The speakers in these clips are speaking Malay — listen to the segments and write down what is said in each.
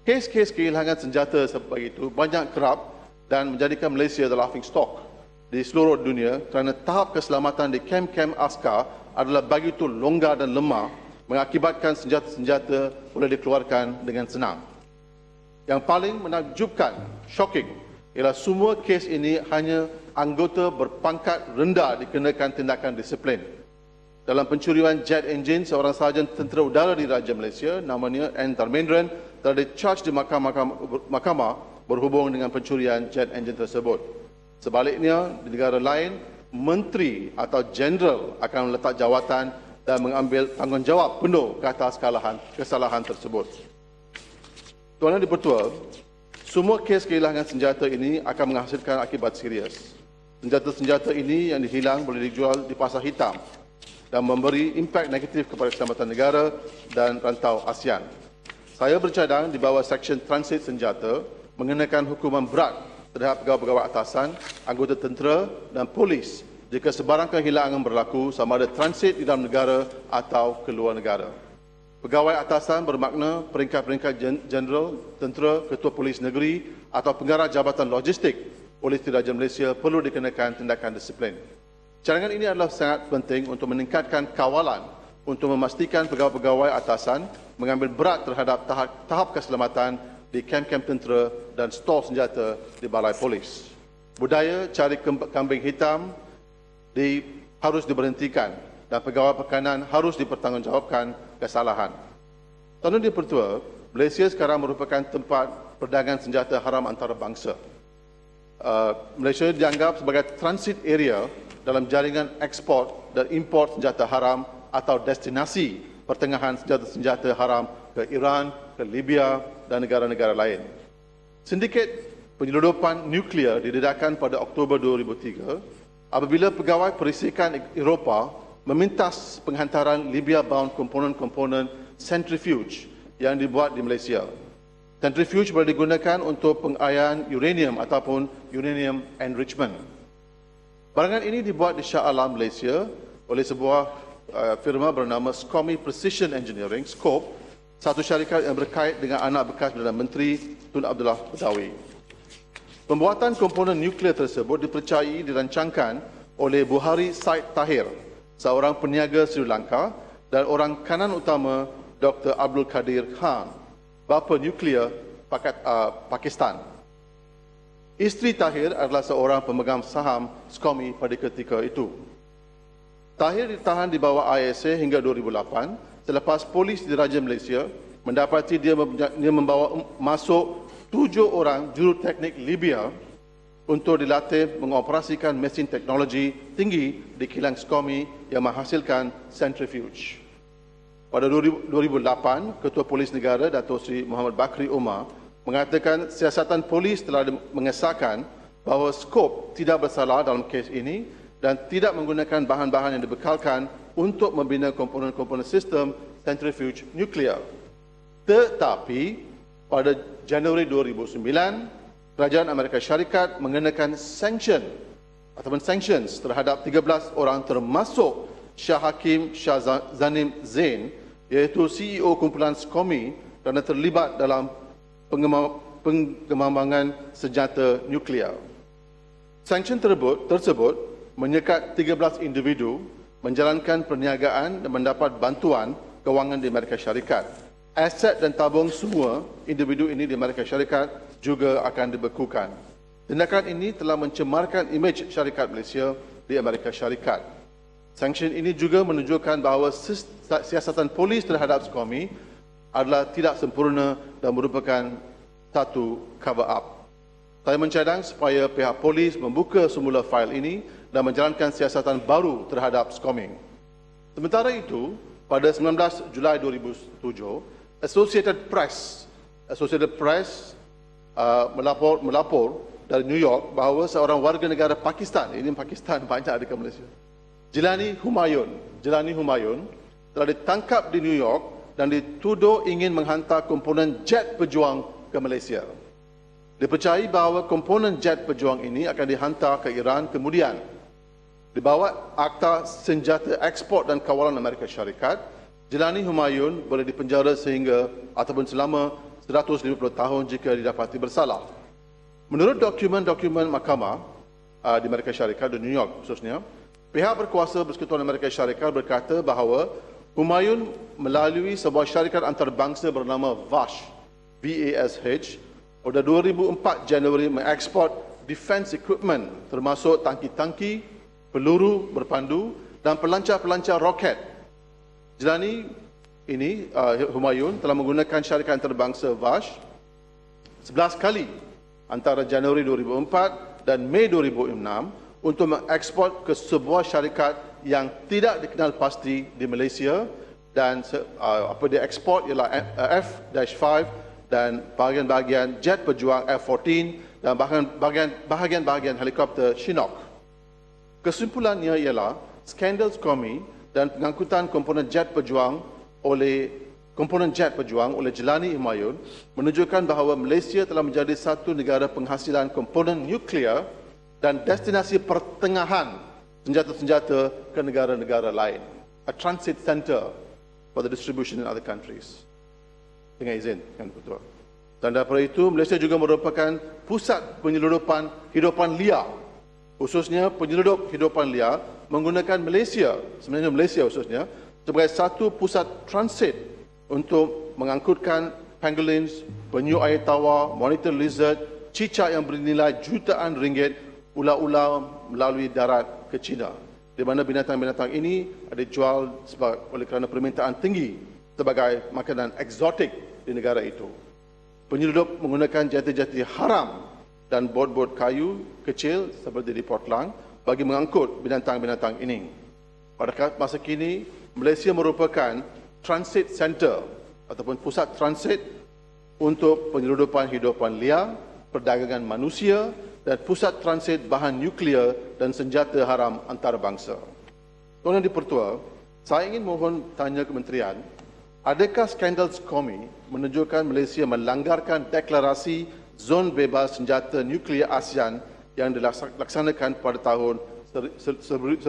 Kes-kes kehilangan senjata seperti itu banyak kerap dan menjadikan Malaysia the laughing stock di seluruh dunia kerana tahap keselamatan di kem-kem askar adalah begitu longgar dan lemah mengakibatkan senjata-senjata boleh dikeluarkan dengan senang. Yang paling menakjubkan, shocking, ialah semua kes ini hanya anggota berpangkat rendah dikenakan tindakan disiplin. Dalam pencurian jet engine, seorang sarjan tentera udara di Raja Malaysia, namanya N. Dharmendran, telah di-charge di mahkamah berhubung dengan pencurian jet engine tersebut. Sebaliknya, di negara lain, menteri atau jeneral akan meletak jawatan dan mengambil tanggungjawab penuh ke atas kesalahan tersebut. Tuan Yang di-Pertua, semua kes kehilangan senjata ini akan menghasilkan akibat serius. Senjata-senjata ini yang dihilang boleh dijual di pasar hitam dan memberi impak negatif kepada keselamatan negara dan rantau ASEAN. Saya bercadang di bawah Seksyen Transit Senjata mengenakan hukuman berat terhadap pegawai-pegawai atasan, anggota tentera dan polis jika sebarang kehilangan berlaku sama ada transit di dalam negara atau keluar negara. Pegawai atasan bermakna peringkat-peringkat jeneral, tentera, ketua polis negeri atau pengarah jabatan logistik Polis Diraja Malaysia perlu dikenakan tindakan disiplin. Cadangan ini adalah sangat penting untuk meningkatkan kawalan untuk memastikan pegawai-pegawai atasan mengambil berat terhadap tahap keselamatan di kem-kem tentera dan stol senjata di balai polis. Budaya cari kambing hitam harus diberhentikan dan pegawai pekanan harus dipertanggungjawabkan kesalahan. Tuan Yang di-Pertua, Malaysia sekarang merupakan tempat perdagangan senjata haram antarabangsa. Malaysia dianggap sebagai transit area dalam jaringan ekspor dan import senjata haram atau destinasi pertengahan senjata-senjata haram ke Iran, ke Libya dan negara-negara lain. Sindiket penyeludupan nuklear didedahkan pada Oktober 2003 apabila pegawai perisikan Eropah memintas penghantaran Libya-bound komponen-komponen centrifuge yang dibuat di Malaysia. Centrifuge boleh digunakan untuk pengairan uranium ataupun uranium enrichment. Barangan ini dibuat di Shah Alam, Malaysia oleh sebuah firma bernama SCOMI Precision Engineering, SCOPE, satu syarikat yang berkait dengan anak bekas Perdana Menteri Tun Abdullah Badawi. Pembuatan komponen nuklear tersebut dipercayai dirancangkan oleh Buhari Said Tahir, seorang peniaga Sri Lanka, dan orang kanan utama Dr. Abdul Kadir Khan, bapa nuklear Pakistan. Isteri Tahir adalah seorang pemegang saham SCOMI pada ketika itu. Tahir ditahan di bawah ISA hingga 2008 selepas polis di Raja Malaysia mendapati dia membawa masuk 7 orang juruteknik Libya untuk dilatih mengoperasikan mesin teknologi tinggi di kilang SCOMI yang menghasilkan centrifuge. Pada 2008, Ketua Polis Negara Dato' Sri Muhammad Bakri Umar mengatakan siasatan polis telah mengesahkan bahawa skop tidak bersalah dalam kes ini dan tidak menggunakan bahan-bahan yang dibekalkan untuk membina komponen-komponen sistem centrifuge nuklear. Tetapi pada Januari 2009, Kerajaan Amerika Syarikat mengenakan sanctions terhadap 13 orang termasuk Shah Hakim Shah Zanim Zain, iaitu CEO kumpulan SCOMI kerana terlibat dalam pengembangan senjata nuklear. Sanksi tersebut menyekat 13 individu menjalankan perniagaan dan mendapat bantuan kewangan di Amerika Syarikat. Aset dan tabung semua individu ini di Amerika Syarikat juga akan dibekukan. Tindakan ini telah mencemarkan imej syarikat Malaysia di Amerika Syarikat. Sanksi ini juga menunjukkan bahawa siasatan polis terhadap SCOMI adalah tidak sempurna dan merupakan satu cover-up. Saya mencadang supaya pihak polis membuka semula fail ini dan menjalankan siasatan baru terhadap SCOMI. Sementara itu, pada 19 Julai 2007, Associated Press melapor dari New York bahawa seorang warga negara Pakistan, ini Pakistan banyak di Malaysia, Jelani Humayun telah ditangkap di New York dan dituduh ingin menghantar komponen jet pejuang ke Malaysia. Dipercayai bahawa komponen jet pejuang ini akan dihantar ke Iran kemudian. Di bawah Akta Senjata Ekspor dan Kawalan Amerika Syarikat, Jelani Humayun boleh dipenjara selama 150 tahun jika didapati bersalah. Menurut dokumen-dokumen mahkamah di Amerika Syarikat dan New York khususnya, pihak berkuasa Persekutuan Amerika Syarikat berkata bahawa Humayun melalui sebuah syarikat antarabangsa bernama VASH, VASH, pada 2004 Januari mengeksport defense equipment termasuk tangki-tangki, peluru berpandu dan pelancar-pelancar roket. Jelani ini, Humayun telah menggunakan syarikat antarabangsa VASH 11 kali antara Januari 2004 dan Mei 2006 untuk mengeksport ke sebuah syarikat yang tidak dikenal pasti di Malaysia, dan apa dia ekspor ialah F-5 dan bahagian-bahagian jet pejuang F-14 dan bahagian-bahagian helikopter Chinook. Kesimpulannya ialah skandal SCOMI dan pengangkutan komponen jet pejuang oleh Jelani Humayun menunjukkan bahawa Malaysia telah menjadi satu negara penghasilan komponen nuklear dan destinasi pertengahan senjata-senjata ke negara-negara lain. A transit center for the distribution in other countries. Dengan izin, Yang Ketua. Dan daripada itu, Malaysia juga merupakan pusat penyeludupan hidupan liar. Khususnya penyeludup hidupan liar menggunakan Malaysia, sebenarnya Malaysia khususnya, sebagai satu pusat transit untuk mengangkutkan pangolins, penyu air tawar, monitor lizard, cicak yang bernilai jutaan ringgit, ular-ular melalui darat ke China, di mana binatang-binatang ini ada dijual oleh kerana permintaan tinggi sebagai makanan eksotik di negara itu. Penyeludup menggunakan jati-jati haram dan bot-bot kayu kecil seperti di Port Klang bagi mengangkut binatang-binatang ini. Pada masa kini, Malaysia merupakan transit center ataupun pusat transit untuk penyeludupan hidupan liar, perdagangan manusia dan pusat transit bahan nuklear dan senjata haram antarabangsa. Tuan Yang di-Pertua, saya ingin mohon tanya Kementerian, adakah skandal SCOMI menunjukkan Malaysia melanggarkan deklarasi zon bebas senjata nuklear ASEAN yang dilaksanakan pada tahun 1995?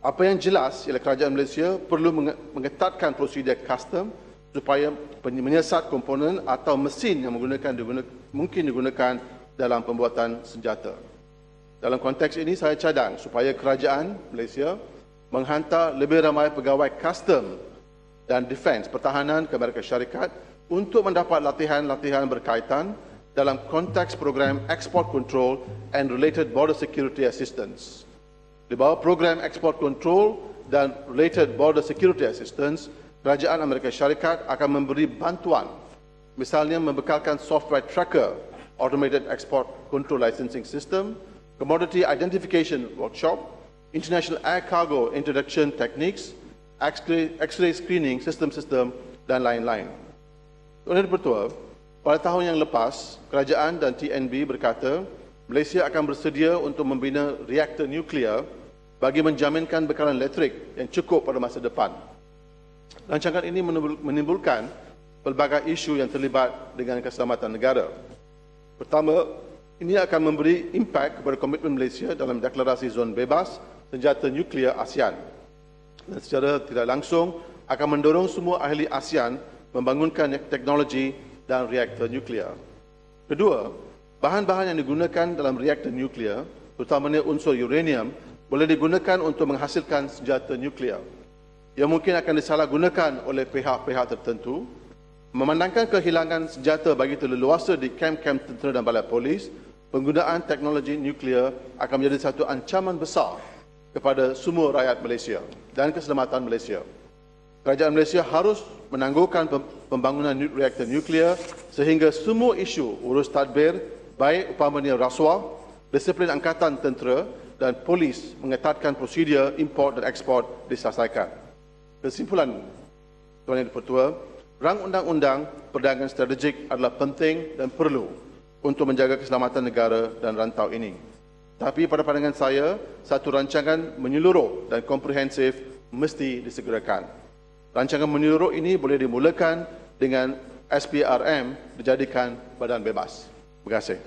Apa yang jelas ialah kerajaan Malaysia perlu mengetatkan prosedur custom supaya menyiasat komponen atau mesin yang mungkin digunakan dalam pembuatan senjata. Dalam konteks ini, saya cadang supaya kerajaan Malaysia menghantar lebih ramai pegawai custom dan defense pertahanan ke Amerika Syarikat untuk mendapat latihan-latihan berkaitan dalam konteks program Export Control and Related Border Security Assistance. Di bawah program Export Control dan Related Border Security Assistance, kerajaan Amerika Syarikat akan memberi bantuan, misalnya membekalkan software tracker, automated export control licensing system, commodity identification workshop, international air cargo introduction techniques, X-ray screening sistem-sistem dan lain-lain. Tuan Yang di-Pertua, pada tahun yang lepas, kerajaan dan TNB berkata Malaysia akan bersedia untuk membina reaktor nuklear bagi menjaminkan bekalan elektrik yang cukup pada masa depan. Rancangan ini menimbulkan pelbagai isu yang terlibat dengan keselamatan negara. Pertama, ini akan memberi impak kepada komitmen Malaysia dalam deklarasi zon bebas senjata nuklear ASEAN. Dan secara tidak langsung akan mendorong semua ahli ASEAN membangunkan teknologi dan reaktor nuklear. Kedua, bahan-bahan yang digunakan dalam reaktor nuklear, terutamanya unsur uranium, boleh digunakan untuk menghasilkan senjata nuklear yang mungkin akan disalahgunakan oleh pihak-pihak tertentu. Memandangkan kehilangan senjata begitu leluasa di kem-kem tentera dan balai polis, penggunaan teknologi nuklear akan menjadi satu ancaman besar kepada semua rakyat Malaysia dan keselamatan Malaysia. Kerajaan Malaysia harus menangguhkan pembangunan reaktor nuklear sehingga semua isu urus tadbir, baik umpamanya rasuah, disiplin angkatan tentera dan polis mengetatkan prosedur import dan ekspor diselesaikan. Kesimpulan, Tuan Yang di-Pertua, rang undang-undang perdagangan strategik adalah penting dan perlu untuk menjaga keselamatan negara dan rantau ini. Tapi pada pandangan saya, satu rancangan menyeluruh dan komprehensif mesti disegerakan. Rancangan menyeluruh ini boleh dimulakan dengan SPRM dijadikan badan bebas. Terima kasih.